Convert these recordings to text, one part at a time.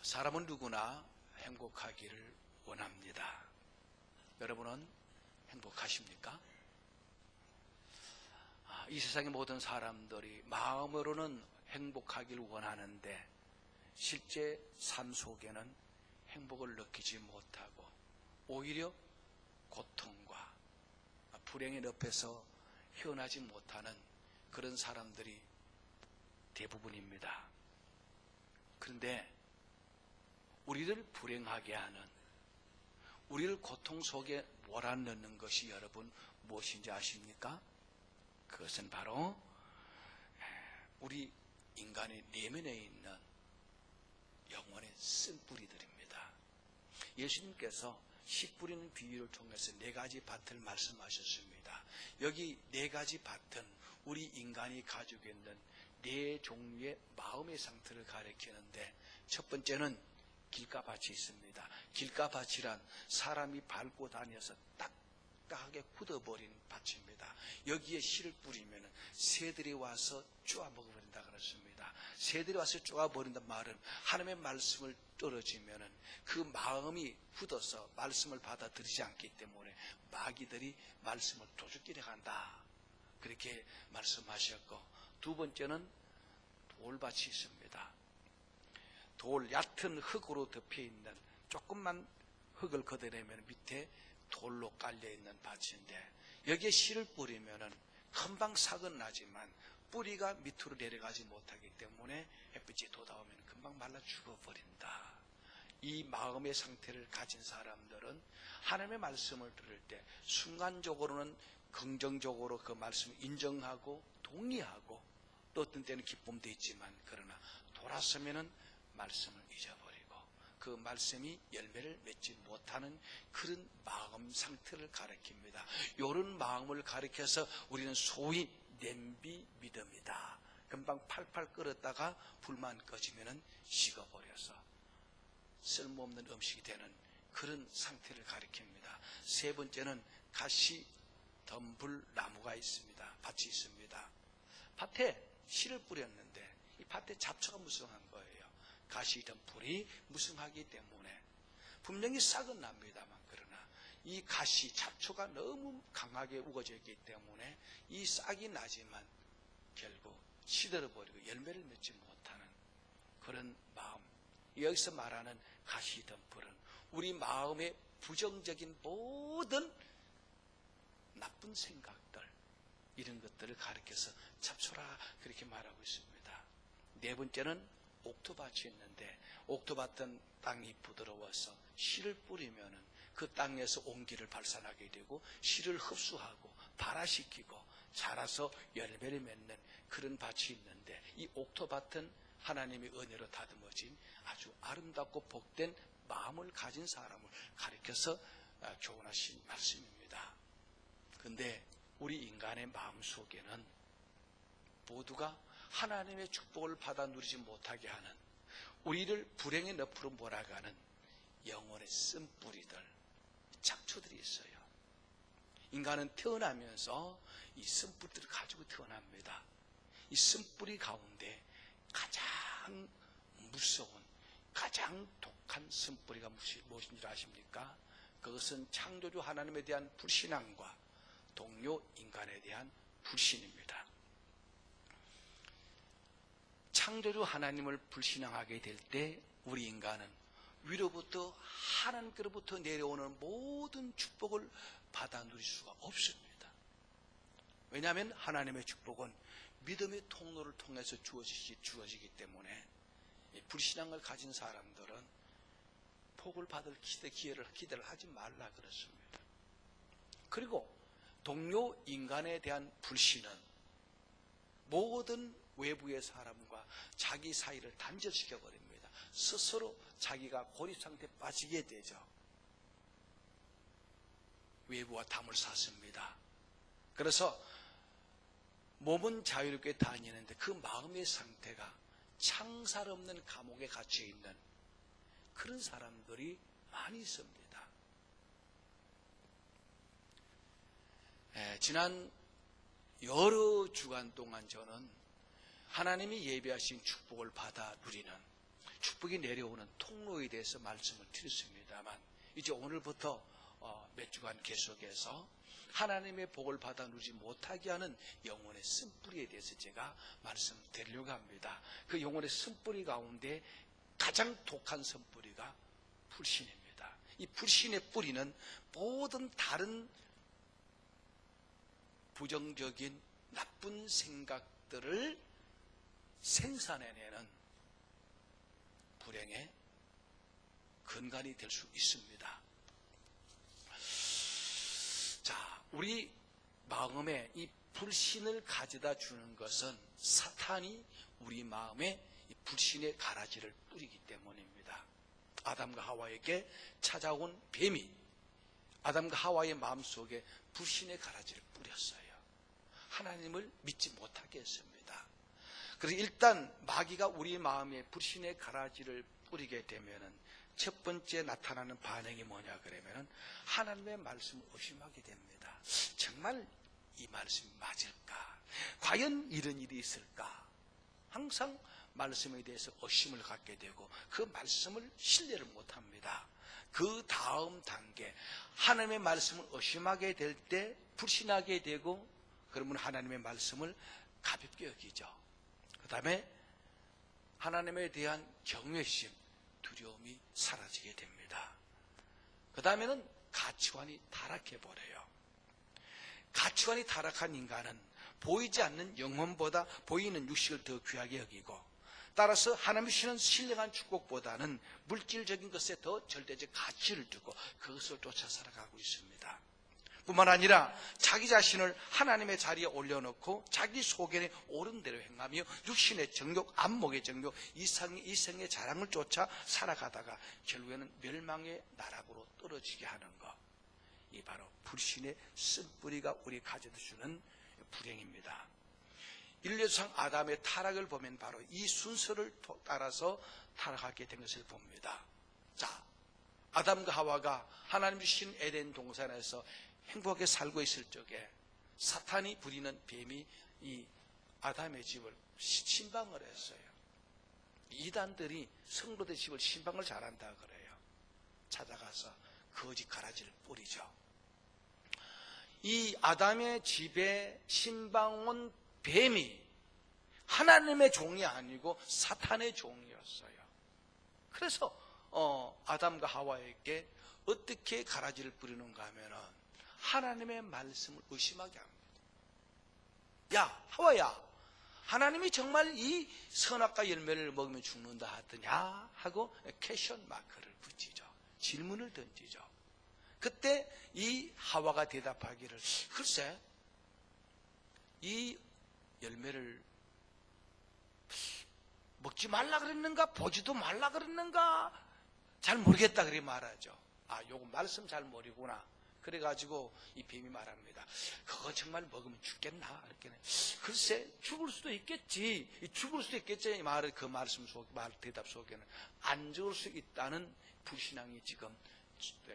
사람은 누구나 행복하기를 원합니다. 여러분은 행복하십니까? 이 세상의 모든 사람들이 마음으로는 행복하기를 원하는데 실제 삶 속에는 행복을 느끼지 못하고 오히려 고통과 불행의 늪에서 헤어나지 못하는 그런 사람들이 대부분입니다. 그런데 우리를 불행하게 하는, 우리를 고통 속에 몰아넣는 것이 여러분 무엇인지 아십니까? 그것은 바로 우리 인간의 내면에 있는 영혼의 쓴뿌리들입니다. 예수님께서 씨 뿌리는 비유를 통해서 4가지 밭을 말씀하셨습니다. 여기 4가지 밭은 우리 인간이 가지고 있는 4종류의 마음의 상태를 가리키는데, 첫 번째는 길가밭이 있습니다. 길가밭이란 사람이 밟고 다녀서 딱딱하게 굳어버린 밭입니다. 여기에 씨를 뿌리면 새들이 와서 쪼아 먹어버린다 그랬습니다. 새들이 와서 쪼아 버린다는 말은 하나님의 말씀을 떨어지면 그 마음이 굳어서 말씀을 받아들이지 않기 때문에 마귀들이 말씀을 도둑질해 간다, 그렇게 말씀하셨고, 두 번째는 돌밭이 있습니다. 돌, 얕은 흙으로 덮여있는, 조금만 흙을 걷어내면 밑에 돌로 깔려있는 밭인데, 여기에 씨를 뿌리면 금방 싹은 나지만 뿌리가 밑으로 내려가지 못하기 때문에 햇빛이 돋아오면 금방 말라 죽어버린다. 이 마음의 상태를 가진 사람들은 하나님의 말씀을 들을 때 순간적으로는 긍정적으로 그 말씀을 인정하고 동의하고, 또 어떤 때는 기쁨도 있지만, 그러나 돌아서면은 말씀을 잊어버리고 그 말씀이 열매를 맺지 못하는 그런 마음 상태를 가리킵니다. 이런 마음을 가리켜서 우리는 소위 냄비 믿음이다. 금방 팔팔 끓었다가 불만 꺼지면은 식어버려서 쓸모없는 음식이 되는 그런 상태를 가리킵니다. 세 번째는 가시 덤불 나무가 있습니다. 밭이 있습니다. 밭에 씨를 뿌렸는데 이 밭에 잡초가 무성한 거예요. 가시 덤불이 무성하기 때문에 분명히 싹은 납니다만, 그러나 이 가시 잡초가 너무 강하게 우거져 있기 때문에 이 싹이 나지만 결국 시들어버리고 열매를 맺지 못하는 그런 마음. 여기서 말하는 가시 덤불은 우리 마음의 부정적인 모든 나쁜 생각들, 이런 것들을 가리켜서 잡초라 그렇게 말하고 있습니다. 네 번째는 옥토밭이 있는데, 옥토밭은 땅이 부드러워서 씨를 뿌리면 그 땅에서 온기를 발산하게 되고 씨를 흡수하고 발화시키고 자라서 열매를 맺는 그런 밭이 있는데, 이 옥토밭은 하나님의 은혜로 다듬어진 아주 아름답고 복된 마음을 가진 사람을 가리켜서 교훈하신 말씀입니다. 그런데 우리 인간의 마음 속에는 모두가 하나님의 축복을 받아 누리지 못하게 하는, 우리를 불행의 늪으로 몰아가는 영혼의 쓴뿌리들, 잡초들이 있어요. 인간은 태어나면서 이 쓴뿌리들을 가지고 태어납니다. 이 쓴뿌리 가운데 가장 무서운, 가장 독한 쓴뿌리가 무엇인 줄 아십니까? 그것은 창조주 하나님에 대한 불신앙과 동료 인간에 대한 불신입니다. 창조주 하나님을 불신앙하게 될 때 우리 인간은 위로부터, 하나님께로부터 내려오는 모든 축복을 받아 누릴 수가 없습니다. 왜냐하면 하나님의 축복은 믿음의 통로를 통해서 주어지기 때문에 불신앙을 가진 사람들은 복을 받을 기대를 하지 말라 그랬습니다. 그리고 동료 인간에 대한 불신은 모든 외부의 사람과 자기 사이를 단절시켜 버립니다. 스스로 자기가 고립상태에 빠지게 되죠. 외부와 담을 샀습니다. 그래서 몸은 자유롭게 다니는데 그 마음의 상태가 창살 없는 감옥에 갇혀 있는 그런 사람들이 많이 있습니다. 지난 여러 주간 동안 저는 하나님이 예비하신 축복을 받아 누리는 축복이 내려오는 통로에 대해서 말씀을 드렸습니다만, 이제 오늘부터 몇 주간 계속해서 하나님의 복을 받아 누리지 못하게 하는 영혼의 쓴뿌리에 대해서 제가 말씀드리려고 합니다. 그 영혼의 쓴뿌리 가운데 가장 독한 쓴뿌리가 불신입니다. 이 불신의 뿌리는 모든 다른 부정적인 나쁜 생각들을 생산해내는 불행의 근간이 될 수 있습니다. 자, 우리 마음에 이 불신을 가져다 주는 것은 사탄이 우리 마음에 이 불신의 가라지를 뿌리기 때문입니다. 아담과 하와에게 찾아온 뱀이 아담과 하와의 마음속에 불신의 가라지를 뿌렸어요. 하나님을 믿지 못하게 했습니다. 그래서 일단 마귀가 우리 마음에 불신의 가라지를 뿌리게 되면은 첫 번째 나타나는 반응이 뭐냐 그러면은 하나님의 말씀을 의심하게 됩니다. 정말 이 말씀이 맞을까? 과연 이런 일이 있을까? 항상 말씀에 대해서 의심을 갖게 되고 그 말씀을 신뢰를 못합니다. 그 다음 단계, 하나님의 말씀을 의심하게 될 때 불신하게 되고, 그러면 하나님의 말씀을 가볍게 여기죠. 그 다음에 하나님에 대한 경외심, 두려움이 사라지게 됩니다. 그 다음에는 가치관이 타락해버려요. 가치관이 타락한 인간은 보이지 않는 영혼보다 보이는 육식을 더 귀하게 여기고, 따라서 하나님이 주시는 신령한 축복보다는 물질적인 것에 더 절대적 가치를 두고 그것을 쫓아 살아가고 있습니다. 뿐만 아니라 자기 자신을 하나님의 자리에 올려놓고 자기 소견에 옳은 대로 행하며 육신의 정욕, 안목의 정욕, 이성의 자랑을 쫓아 살아가다가 결국에는 멸망의 나락으로 떨어지게 하는 것, 이 바로 불신의 쓴뿌리가 우리 가져다 주는 불행입니다. 인류상 아담의 타락을 보면 바로 이 순서를 따라서 타락하게 된 것을 봅니다. 자, 아담과 하와가 하나님 주신 에덴 동산에서 행복하게 살고 있을 적에 사탄이 부리는 뱀이 이 아담의 집을 신방을 했어요. 이단들이 성도들 집을 신방을 잘한다 그래요. 찾아가서 거짓 가라지를 뿌리죠. 이 아담의 집에 신방 온 뱀이 하나님의 종이 아니고 사탄의 종이었어요. 그래서 아담과 하와에게 어떻게 가라지를 뿌리는가 하면은 하나님의 말씀을 의심하게 합니다. 야, 하와야, 하나님이 정말 이 선악과 열매를 먹으면 죽는다 하더냐 하고 퀘션 마크를 붙이죠. 질문을 던지죠. 그때 이 하와가 대답하기를, 글쎄 이 열매를 먹지 말라 그랬는가 보지도 말라 그랬는가 잘 모르겠다 그렇게 말하죠. 아, 요거 말씀 잘 모르구나. 그래가지고 이 뱀이 말합니다. 그거 정말 먹으면 죽겠나? 이렇게. 글쎄, 죽을 수도 있겠지. 죽을 수도 있겠지. 이 말을, 그 말씀 속, 대답 속에는 안 죽을 수 있다는 불신앙이 지금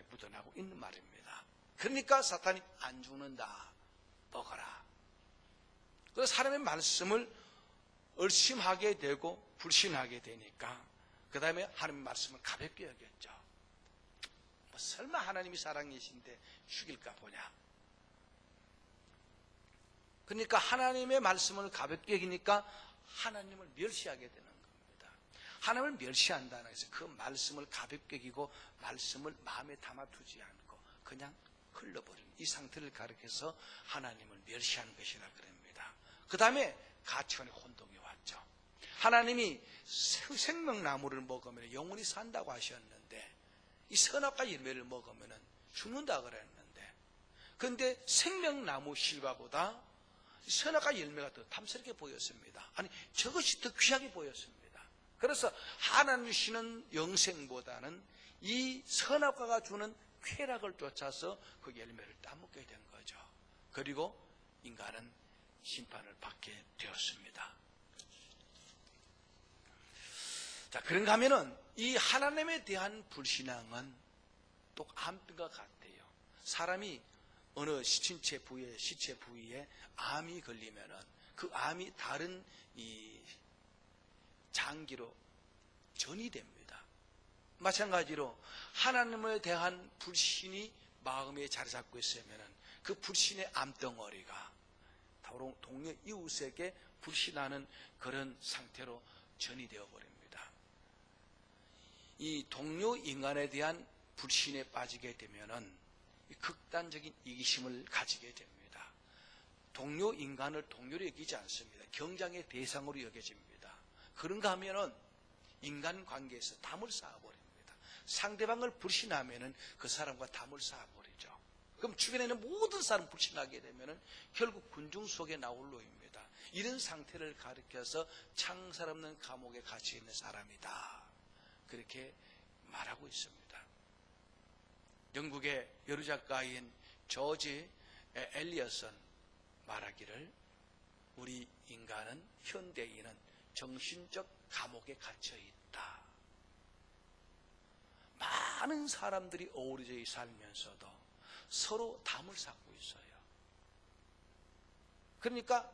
묻어나고 있는 말입니다. 그러니까 사탄이 안 죽는다. 먹어라. 그래서 사람의 말씀을 의심하게 되고 불신하게 되니까 그 다음에 하나님의 말씀을 가볍게 여겼죠. 뭐 설마 하나님이 사랑이신데 죽일까 보냐. 그러니까 하나님의 말씀을 가볍게 여기니까 하나님을 멸시하게 되는 겁니다. 하나님을 멸시한다는 것은 그 말씀을 가볍게 여기고 말씀을 마음에 담아두지 않고 그냥 흘러버리는 이 상태를 가리켜서 하나님을 멸시하는 것이라 그럽니다. 그 다음에 가치관의 혼동이 왔죠. 하나님이 생명나무를 먹으면 영원히 산다고 하셨는데 이 선악과 열매를 먹으면 죽는다 그랬는데, 그런데 생명나무 실과보다 선악과 열매가 더 탐스럽게 보였습니다. 아니, 저것이 더 귀하게 보였습니다. 그래서 하나님 주시는 영생보다는 이 선악과가 주는 쾌락을 쫓아서 그 열매를 따먹게 된 거죠. 그리고 인간은 심판을 받게 되었습니다. 자, 그런가 하면은 이 하나님에 대한 불신앙은 또 암과 같아요. 사람이 어느 시체 부위에 암이 걸리면은 그 암이 다른 이 장기로 전이 됩니다. 마찬가지로 하나님에 대한 불신이 마음에 자리 잡고 있으면 그 불신의 암덩어리가 바로 동료 이웃에게 불신하는 그런 상태로 전이 되어버립니다. 이 동료 인간에 대한 불신에 빠지게 되면은 극단적인 이기심을 가지게 됩니다. 동료 인간을 동료로 여기지 않습니다. 경쟁의 대상으로 여겨집니다. 그런가 하면은 인간관계에서 담을 쌓아버립니다. 상대방을 불신하면은 그 사람과 담을 쌓아버리죠. 그럼 주변에 있는 모든 사람 불신하게 되면은 결국 군중 속에 나올 노입니다. 이런 상태를 가리켜서 창살 없는 감옥에 갇혀 있는 사람이다. 그렇게 말하고 있습니다. 영국의 여류작가인 조지 엘리엇은 말하기를 우리 인간은, 현대인은 정신적 감옥에 갇혀 있다. 많은 사람들이 어우러져 살면서도 서로 담을 쌓고 있어요. 그러니까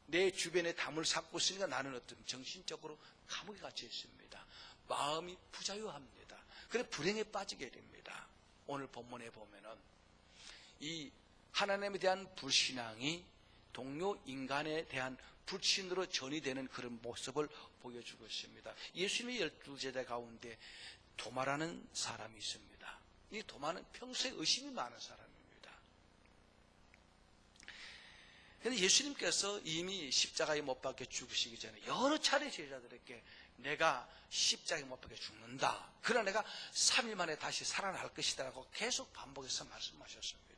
내 주변에 담을 쌓고 있으니까 나는 어떤 정신적으로 감옥에 갇혀 있습니다. 마음이 부자유합니다. 그래서 불행에 빠지게 됩니다. 오늘 본문에 보면은 이 하나님에 대한 불신앙이 동료 인간에 대한 불신으로 전이되는 그런 모습을 보여주고 있습니다. 예수님의 12제자 가운데 도마라는 사람이 있습니다. 이 도마는 평소에 의심이 많은 사람입니다. 그런데 예수님께서 이미 십자가에 못 박혀 죽으시기 전에 여러 차례 제자들에게 내가 십자가에 못 박혀 죽는다. 그러나 내가 3일 만에 다시 살아날 것이다라고 계속 반복해서 말씀하셨습니다.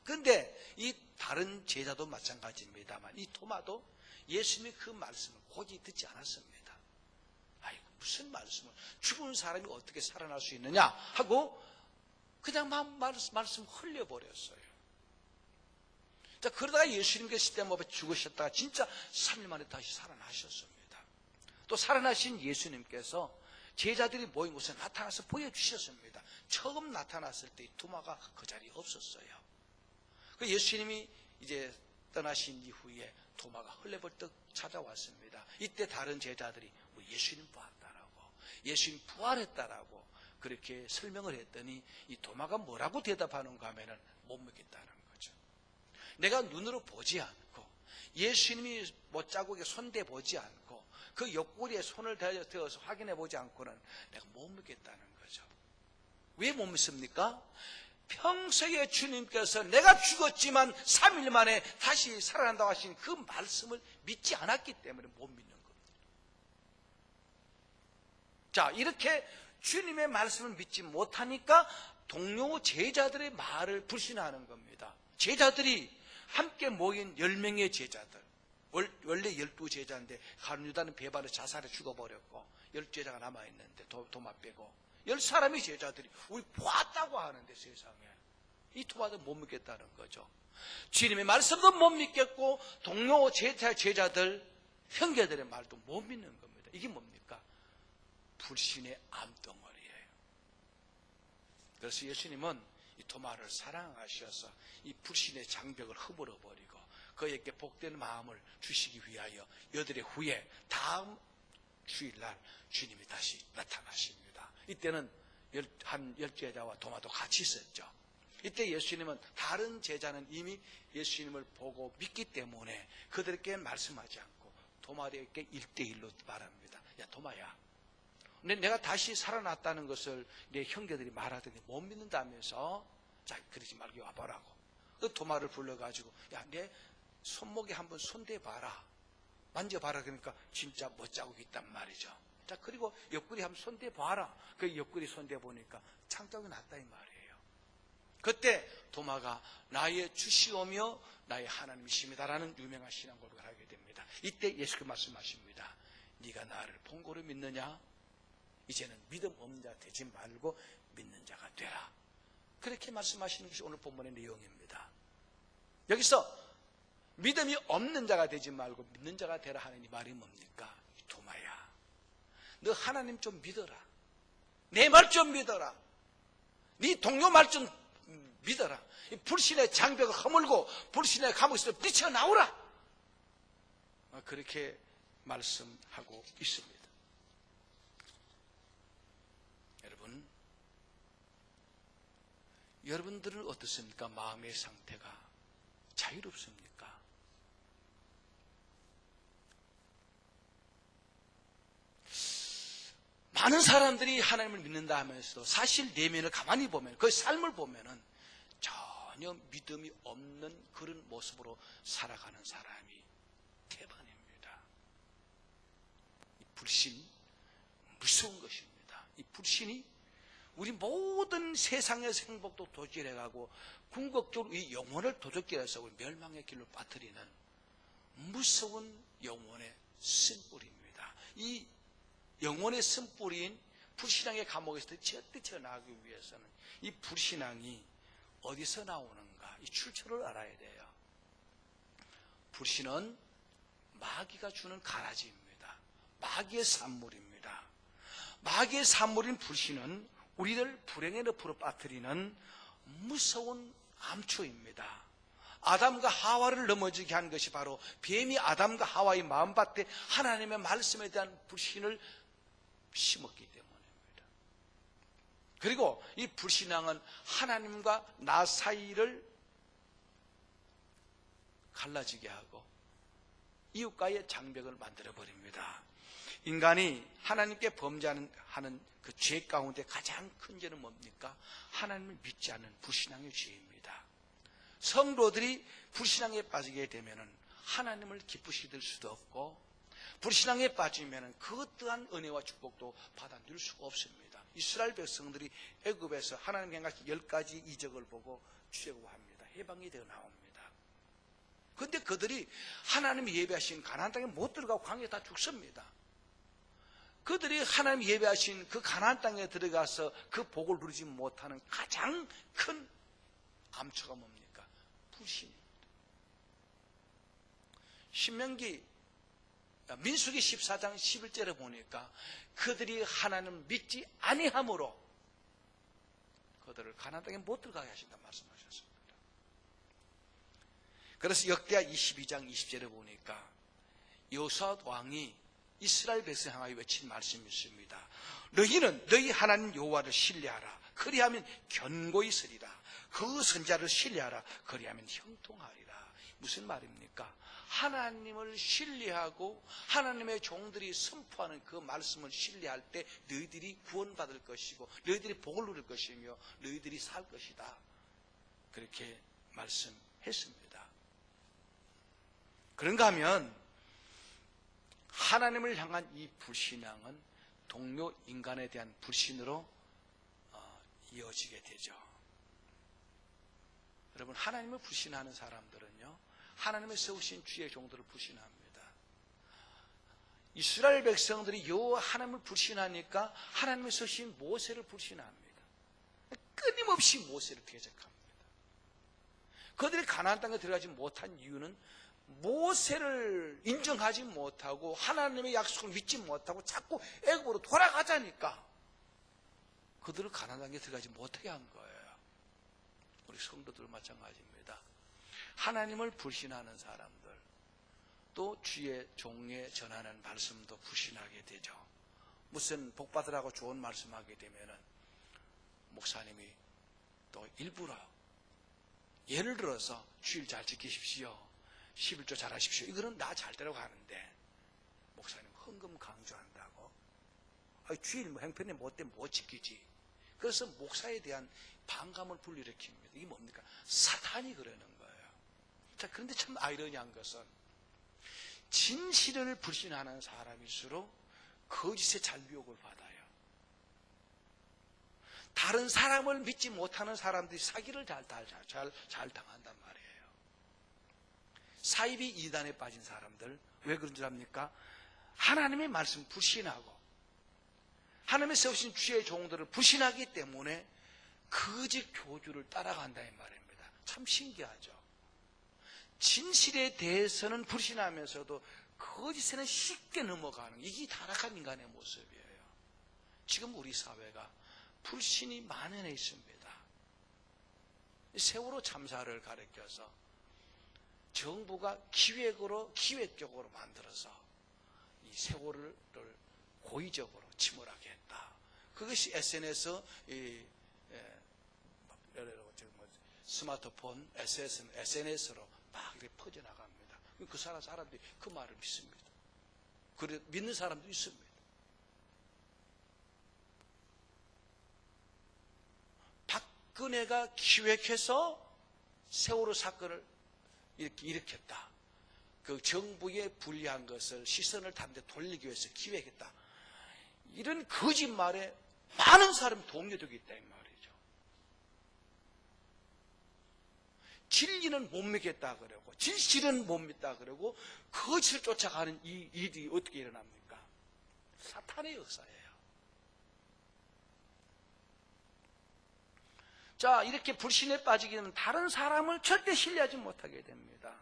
그런데 이 다른 제자도 마찬가지입니다만 이 토마도 예수님이 그 말씀을 고지 듣지 않았습니다. 아이고 무슨 말씀을, 죽은 사람이 어떻게 살아날 수 있느냐 하고 그냥 말씀 흘려버렸어요. 자, 그러다가 예수님께서 십자가에 못 박혀 죽으셨다가 진짜 3일 만에 다시 살아나셨습니다. 또 살아나신 예수님께서 제자들이 모인 곳에 나타나서 보여주셨습니다. 처음 나타났을 때 토마가 그 자리에 없었어요. 그 예수님이 이제 떠나신 이후에 토마가 헐레벌떡 찾아왔습니다. 이때 다른 제자들이 예수님 보았다라고, 예수님 부활했다라고 그렇게 설명을 했더니 이 토마가 뭐라고 대답하는가 하면은 못 믿겠다는 거죠. 내가 눈으로 보지 않고 예수님이 못자국에 손대보지 않고 그 옆구리에 손을 대어서 확인해 보지 않고는 내가 못 믿겠다는 거죠. 왜 못 믿습니까? 평소에 주님께서 내가 죽었지만 3일 만에 다시 살아난다고 하신 그 말씀을 믿지 않았기 때문에 못 믿는 겁니다. 자, 이렇게 주님의 말씀을 믿지 못하니까 동료 제자들의 말을 불신하는 겁니다. 제자들이 함께 모인 10명의 제자들, 원래 12제자인데 가룟 유다는 배반을 자살해 죽어버렸고 10제자가 남아있는데 도마 빼고 10사람의 제자들이 우리 보았다고 하는데 세상에 이 토마도 못 믿겠다는 거죠. 주님의 말씀도 못 믿겠고 동료 제자들, 형제들의 말도 못 믿는 겁니다. 이게 뭡니까? 불신의 암덩어리예요. 그래서 예수님은 이 토마를 사랑하셔서 이 불신의 장벽을 허물어버리고 그에게 복된 마음을 주시기 위하여 8일 후에 다음 주일날 주님이 다시 나타나십니다. 이때는 한 10제자와 도마도 같이 있었죠. 이때 예수님은 다른 제자는 이미 예수님을 보고 믿기 때문에 그들에게 말씀하지 않고 도마에게 1대1로 말합니다. 야 도마야, 내가 다시 살아났다는 것을 내 형제들이 말하더니 못 믿는다면서, 자 그러지 말고 와보라고. 그 도마를 불러가지고 야 내 손목에 한번 손대봐라, 만져봐라. 그러니까 진짜 못자국이 있단 말이죠. 자, 그리고 옆구리 한번 손대봐라. 그 옆구리 손대보니까 창자국이 났다 이 말이에요. 그때 도마가 나의 주시오며 나의 하나님이십니다라는 유명한 신앙 고백을 하게 됩니다. 이때 예수께서 말씀하십니다. 네가 나를 본고로 믿느냐? 이제는 믿음 없는 자 되지 말고 믿는 자가 되라. 그렇게 말씀하시는 것이 오늘 본문의 내용입니다. 여기서 믿음이 없는 자가 되지 말고 믿는 자가 되라 하는 이 말이 뭡니까? 도마야, 너 하나님 좀 믿어라. 내 말 좀 믿어라. 네 동료 말 좀 믿어라. 불신의 장벽을 허물고 불신의 감옥에서 뛰쳐나오라. 그렇게 말씀하고 있습니다. 여러분들은 어떻습니까? 마음의 상태가 자유롭습니까? 많은 사람들이 하나님을 믿는다 하면서도 사실 내면을 가만히 보면, 그 삶을 보면은 전혀 믿음이 없는 그런 모습으로 살아가는 사람이 대반입니다. 이 불신, 무서운 것입니다. 이 불신이 우리 모든 세상의 행복도 도질해가고 궁극적으로 이 영혼을 도적질해서 우리 멸망의 길로 빠뜨리는 무서운 영혼의 쓴뿌리입니다. 이 영혼의 쓴뿌리인 불신앙의 감옥에서 뛰쳐나가기 위해서는 이 불신앙이 어디서 나오는가, 이 출처를 알아야 돼요. 불신은 마귀가 주는 가라지입니다. 마귀의 산물입니다. 마귀의 산물인 불신은 우리를 불행의 늪으로 빠뜨리는 무서운 암초입니다. 아담과 하와를 넘어지게 한 것이 바로 뱀이 아담과 하와의 마음밭에 하나님의 말씀에 대한 불신을 심었기 때문입니다. 그리고 이 불신앙은 하나님과 나 사이를 갈라지게 하고 이웃과의 장벽을 만들어버립니다. 인간이 하나님께 범죄하는 그 죄 가운데 가장 큰 죄는 뭡니까? 하나님을 믿지 않는 불신앙의 죄입니다. 성도들이 불신앙에 빠지게 되면 하나님을 기쁘시게 될 수도 없고, 불신앙에 빠지면 그 또한 은혜와 축복도 받아 누릴 수가 없습니다. 이스라엘 백성들이 애굽에서 하나님 행하신 10가지 이적을 보고 출애굽합니다. 해방이 되어 나옵니다. 그런데 그들이 하나님이 예배하신 가나안 땅에 못 들어가고 광야에 다 죽습니다. 그들이 하나님 예배하신 그 가나안 땅에 들어가서 그 복을 누리지 못하는 가장 큰 암초가 뭡니까? 불신입니다. 민수기 14장 11절에 보니까 그들이 하나님을 믿지 아니함으로 그들을 가나안 땅에 못 들어가게 하신다 말씀하셨습니다. 그래서 역대하 22장 20절에 보니까 여호수아 왕이 이스라엘 백성 향하여 외친 말씀이 있습니다. 너희는 너희 하나님 여호와를 신뢰하라. 그리하면 견고히 서리라. 그 선자를 신뢰하라. 그리하면 형통하리라. 무슨 말입니까? 하나님을 신뢰하고 하나님의 종들이 선포하는 그 말씀을 신뢰할 때 너희들이 구원받을 것이고 너희들이 복을 누릴 것이며 너희들이 살 것이다. 그렇게 말씀했습니다. 그런가 하면 하나님을 향한 이 불신앙은 동료 인간에 대한 불신으로 이어지게 되죠. 여러분, 하나님을 불신하는 사람들은요, 하나님의 세우신 주의 종들을 불신합니다. 이스라엘 백성들이 여호와 하나님을 불신하니까 하나님의 세우신 모세를 불신합니다. 끊임없이 모세를 대적합니다. 그들이 가나안 땅에 들어가지 못한 이유는 모세를 인정하지 못하고 하나님의 약속을 믿지 못하고 자꾸 애굽으로 돌아가자니까 그들을 가나안 땅에 들어가지 못하게 한 거예요. 우리 성도들 마찬가지입니다. 하나님을 불신하는 사람들, 또 주의 종에 전하는 말씀도 불신하게 되죠. 무슨 복받으라고 좋은 말씀하게 되면은 목사님이 또 일부러 예를 들어서 주일 잘 지키십시오, 11조 잘 하십시오, 이거는 나 잘 되라고 하는데 목사님 헌금 강조한다고 주일 행편에 못 되면 못 지키지. 그래서 목사에 대한 반감을 불러일으킵니다. 이게 뭡니까? 사탄이 그러는 거예요. 자, 그런데 참 아이러니한 것은 진실을 불신하는 사람일수록 거짓의 잔류욕을 받아요. 다른 사람을 믿지 못하는 사람들이 사기를 잘 당한단 말이에요. 사이비 이단에 빠진 사람들, 왜 그런 줄 압니까? 하나님의 말씀 불신하고 하나님의 세우신 주의 종들을 불신하기 때문에 거짓 교주를 따라간다 이 말입니다. 참 신기하죠. 진실에 대해서는 불신하면서도 거짓에는 쉽게 넘어가는, 이게 타락한 인간의 모습이에요. 지금 우리 사회가 불신이 만연해 있습니다. 세월호 참사를 가리켜서 정부가 기획적으로 만들어서 이 세월호를 고의적으로 침몰하게 했다. 그것이 SNS, 스마트폰, SNS로 막 이렇게 퍼져나갑니다. 그 사람들이 그 말을 믿습니다. 그래, 믿는 사람도 있습니다. 박근혜가 기획해서 세월호 사건을 이렇게 일으켰다. 그 정부에 불리한 것을 시선을 다른 데 돌리기 위해서 기획했다. 이런 거짓말에 많은 사람이 동요되고 있다 이 말이죠. 진리는 못 믿겠다 그러고 진실은 못 믿다 그러고 거짓을 쫓아가는 이 일이 어떻게 일어납니까? 사탄의 역사예요. 자, 이렇게 불신에 빠지게 되면 다른 사람을 절대 신뢰하지 못하게 됩니다.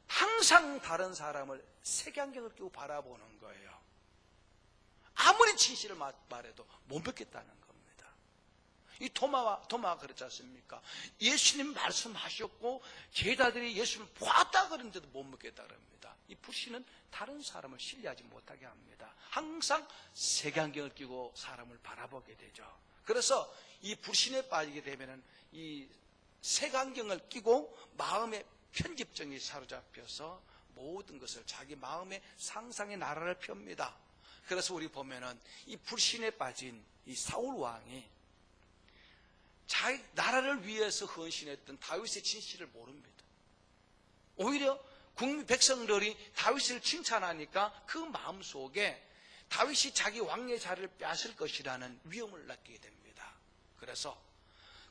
항상 다른 사람을 색안경을 끼고 바라보는 거예요. 아무리 진실을 말해도 못 믿겠다는 겁니다. 이 도마가 그렇지 않습니까? 예수님 말씀하셨고 제자들이 예수님을 보았다 그러는데도 못 믿겠다 그럽니다. 이 불신은 다른 사람을 신뢰하지 못하게 합니다. 항상 색안경을 끼고 사람을 바라보게 되죠. 그래서 이 불신에 빠지게 되면은 이 색안경을 끼고 마음의 편집증이 사로잡혀서 모든 것을 자기 마음의 상상의 나라를 펴니다. 그래서 우리 보면은 이 불신에 빠진 이 사울 왕이 자기 나라를 위해서 헌신했던 다윗의 진실을 모릅니다. 오히려 국민 백성들이 다윗을 칭찬하니까 그 마음 속에 다윗이 자기 왕의 자리를 빼앗을 것이라는 위험을 느끼게 됩니다. 그래서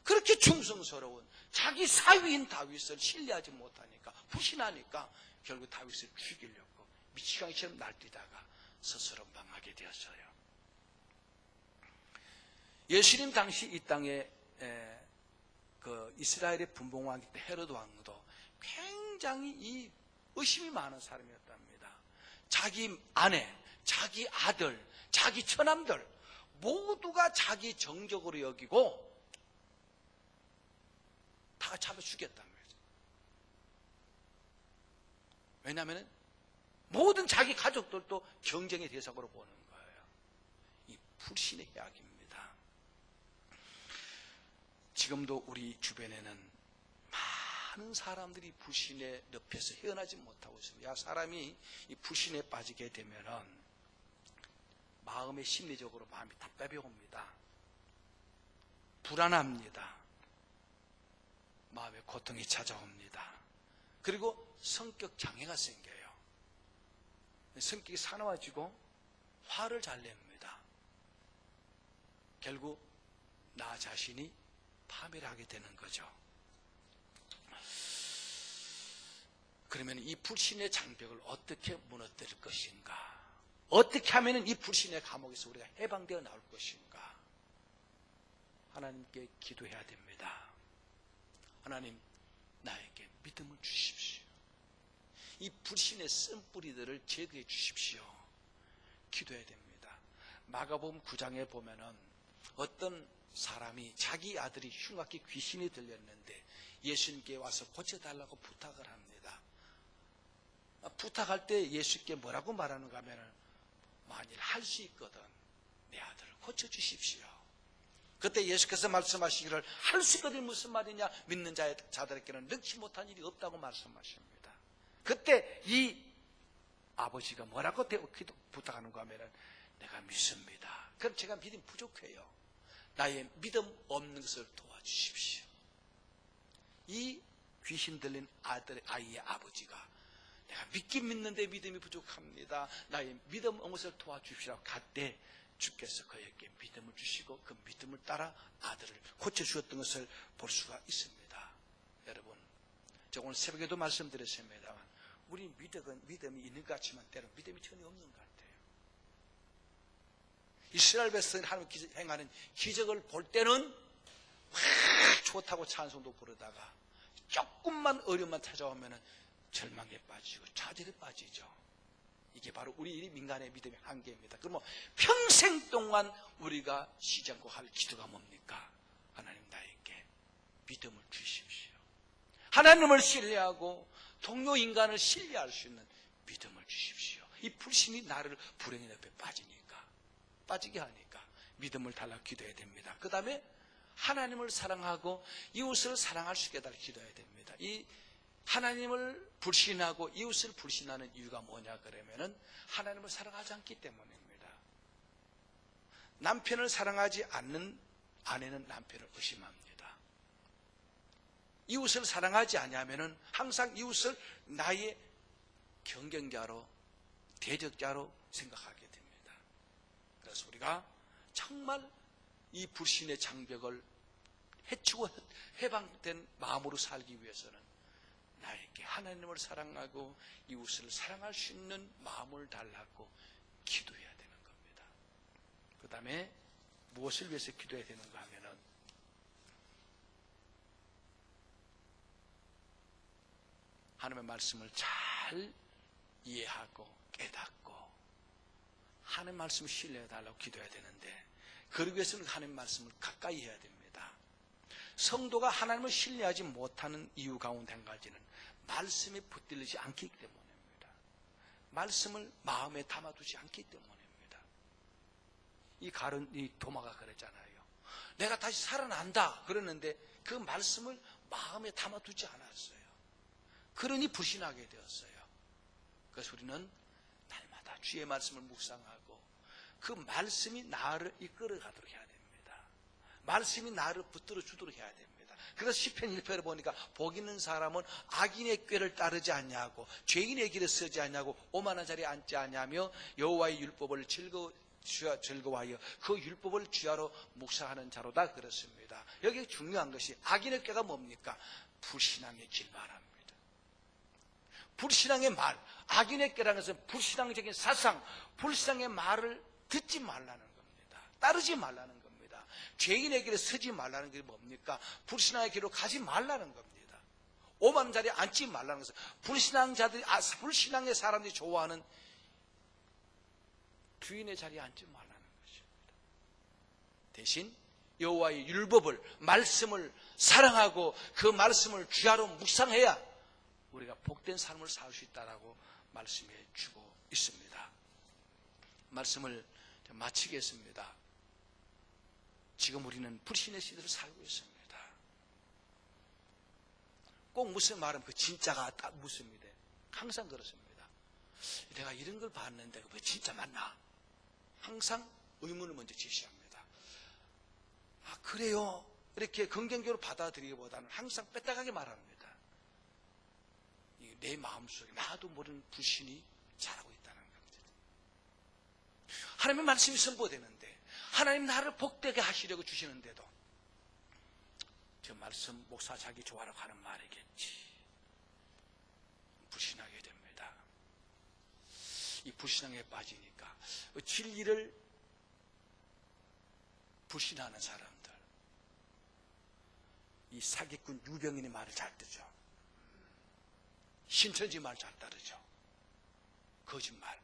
그렇게 충성스러운 자기 사위인 다윗을 신뢰하지 못하니까 불신하니까 결국 다윗을 죽이려고 미치광이처럼 날뛰다가 스스로 망하게 되었어요. 예수님 당시 이 땅에 그 이스라엘의 분봉왕 때 헤로드 왕도 굉장히 이 의심이 많은 사람이었답니다. 자기 아내, 자기 아들, 자기 처남들 모두가 자기 정적으로 여기고 다 잡아 죽였단 말이죠. 왜냐하면 모든 자기 가족들도 경쟁의 대상으로 보는 거예요. 이 불신의 해악입니다. 지금도 우리 주변에는 많은 사람들이 불신의 늪에서 헤어나지 못하고 있습니다. 사람이 이 불신에 빠지게 되면은 마음의 심리적으로 마음이 답답해 옵니다. 불안합니다. 마음의 고통이 찾아옵니다. 그리고 성격 장애가 생겨요. 성격이 사나워지고 화를 잘 냅니다. 결국 나 자신이 파멸을 하게 되는 거죠. 그러면 이 불신의 장벽을 어떻게 무너뜨릴 것인가? 어떻게 하면 이 불신의 감옥에서 우리가 해방되어 나올 것인가? 하나님께 기도해야 됩니다. 하나님, 나에게 믿음을 주십시오. 이 불신의 쓴뿌리들을 제거해 주십시오. 기도해야 됩니다. 마가복음 9장에 보면은 어떤 사람이 자기 아들이 흉악히 귀신이 들렸는데 예수님께 와서 고쳐달라고 부탁을 합니다. 부탁할 때 예수님께 뭐라고 말하는가 하면은 만일 할 수 있거든 내 아들을 고쳐주십시오. 그때 예수께서 말씀하시기를 할 수 있거든 무슨 말이냐, 믿는 자들에게는 능치 못한 일이 없다고 말씀하십니다. 그때 이 아버지가 뭐라고 부탁하는가 하면은 내가 믿습니다. 그럼 제가 믿음이 부족해요. 나의 믿음 없는 것을 도와주십시오. 이 귀신 들린 아이의 아버지가 내가 믿긴 믿는데 믿음이 부족합니다. 나의 믿음 없는 것을 도와주십시오. 갔대 주께서 그에게 믿음을 주시고 그 믿음을 따라 아들을 고쳐주었던 것을 볼 수가 있습니다. 여러분, 제가 오늘 새벽에도 말씀드렸습니다만 우리 믿음이 있는 것 같지만 때로 믿음이 전혀 없는 것 같아요. 이스라엘 백성이 하나님 행하는 기적을 볼 때는 막 좋다고 찬송도 부르다가 조금만 어려움만 찾아오면 절망에 빠지고 좌절에 빠지죠. 이게 바로 우리 민간의 믿음의 한계입니다. 그러면 평생 동안 우리가 쉬지 않고 할 기도가 뭡니까? 하나님, 나에게 믿음을 주십시오. 하나님을 신뢰하고 동료 인간을 신뢰할 수 있는 믿음을 주십시오. 이 불신이 나를 불행의 늪에 빠지게 하니까 믿음을 달라 기도해야 됩니다. 그 다음에 하나님을 사랑하고 이웃을 사랑할 수 있게 달라 기도해야 됩니다. 이 하나님을 불신하고 이웃을 불신하는 이유가 뭐냐 그러면은 하나님을 사랑하지 않기 때문입니다. 남편을 사랑하지 않는 아내는 남편을 의심합니다. 이웃을 사랑하지 않으면은 항상 이웃을 나의 경쟁자로 대적자로 생각하게 됩니다. 그래서 우리가 정말 이 불신의 장벽을 해치고 해방된 마음으로 살기 위해서는 나에게 하나님을 사랑하고 이웃을 사랑할 수 있는 마음을 달라고 기도해야 되는 겁니다. 그 다음에 무엇을 위해서 기도해야 되는가 하면은 하나님의 말씀을 잘 이해하고 깨닫고 하나님의 말씀을 신뢰해달라고 기도해야 되는데 그러기 위해서는 하나님의 말씀을 가까이 해야 됩니다. 성도가 하나님을 신뢰하지 못하는 이유 가운데 한 가지는 말씀에 붙들리지 않기 때문입니다. 말씀을 마음에 담아두지 않기 때문입니다. 이 도마가 그랬잖아요. 내가 다시 살아난다 그러는데 그 말씀을 마음에 담아두지 않았어요. 그러니 불신하게 되었어요. 그래서 우리는 날마다 주의 말씀을 묵상하고 그 말씀이 나를 이끌어가도록 해야 됩니다. 말씀이 나를 붙들어 주도록 해야 됩니다. 그래서 시편 1편을 보니까 복 있는 사람은 악인의 꾀를 따르지 않냐고 죄인의 길을 서지 않냐고 오만한 자리에 앉지 않냐며 여호와의 율법을 즐거워하여 그 율법을 주야로 묵상하는 자로다 그렇습니다. 여기 중요한 것이 악인의 꾀가 뭡니까? 불신앙의 길 말합니다. 불신앙의 말, 악인의 꾀라는 것은 불신앙적인 사상, 불신앙의 말을 듣지 말라는 겁니다. 따르지 말라는 겁니다. 죄인의 길에 서지 말라는 게 뭡니까? 불신앙의 길로 가지 말라는 겁니다. 오만한 자리에 앉지 말라는 것은 불신앙의 사람들이 좋아하는 주인의 자리에 앉지 말라는 것입니다. 대신 여호와의 율법을 말씀을 사랑하고 그 말씀을 주야로 묵상해야 우리가 복된 삶을 살 수 있다라고 말씀해 주고 있습니다. 말씀을 마치겠습니다. 지금 우리는 불신의 시대를 살고 있습니다. 꼭 무슨 말은 그 진짜가 딱 묻습니다. 항상 그렇습니다. 내가 이런 걸 봤는데 왜 진짜 맞나? 항상 의문을 먼저 제시합니다. 아 그래요? 이렇게 긍정적으로 받아들이기보다는 항상 뺐다가게 말합니다. 내 마음속에 나도 모르는 불신이 자라고 있다는 겁니다. 하나님의 말씀이 선포되는데 하나님 나를 복되게 하시려고 주시는데도 저 말씀 목사 자기 좋아라고 하는 말이겠지. 불신하게 됩니다. 이 불신앙에 빠지니까 진리를 불신하는 사람들 이 사기꾼 유병인의 말을 잘 듣죠. 신천지 말 잘 따르죠. 거짓말.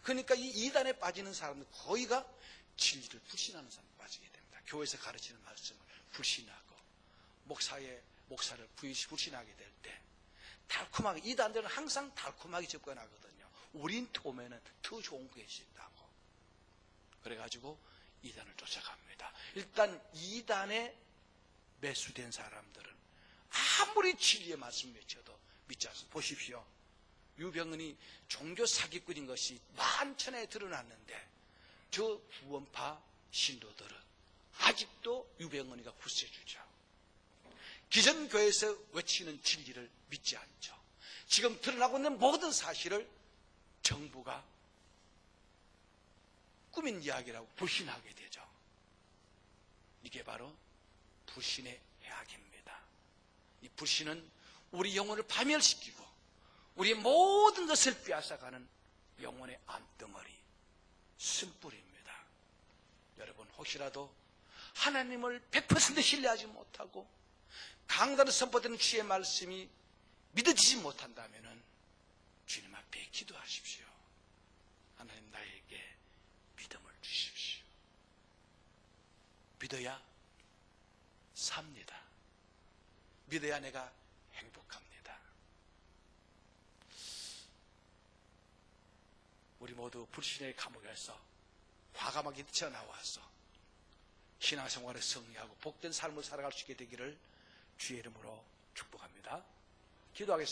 그러니까 이 이단에 빠지는 사람들 거의가 진리를 불신하는 사람이 빠지게 됩니다. 교회에서 가르치는 말씀을 불신하고 목사를 불신하게 될 때 달콤하게 이단들은 항상 달콤하게 접근하거든요. 우린 처음에는 더 좋은 것이 있다고. 그래가지고 이단을 쫓아갑니다. 일단 이단에 매수된 사람들은 아무리 진리의 말씀 외쳐도 믿지 않습니다. 보십시오. 유병은이 종교 사기꾼인 것이 만천하에 드러났는데 저 구원파 신도들은 아직도 유병은이가 굳세주죠. 기존 교회에서 외치는 진리를 믿지 않죠. 지금 드러나고 있는 모든 사실을 정부가 꾸민 이야기라고 불신하게 되죠. 이게 바로 불신의 해악입니다. 이 불신은 우리 영혼을 파멸시키고 우리의 모든 것을 빼앗아가는 영혼의 암덩어리, 쓴뿌리입니다. 여러분 혹시라도 하나님을 100% 신뢰하지 못하고 강단에 선포되는 주의 말씀이 믿어지지 못한다면 주님 앞에 기도하십시오. 하나님 나에게 믿음을 주십시오. 믿어야 삽니다. 믿어야 내가 행복합니다. 우리 모두 불신의 감옥에서 과감하게 뛰쳐나와서 신앙생활에 승리하고 복된 삶을 살아갈 수 있게 되기를 주의 이름으로 축복합니다. 기도하겠습니다.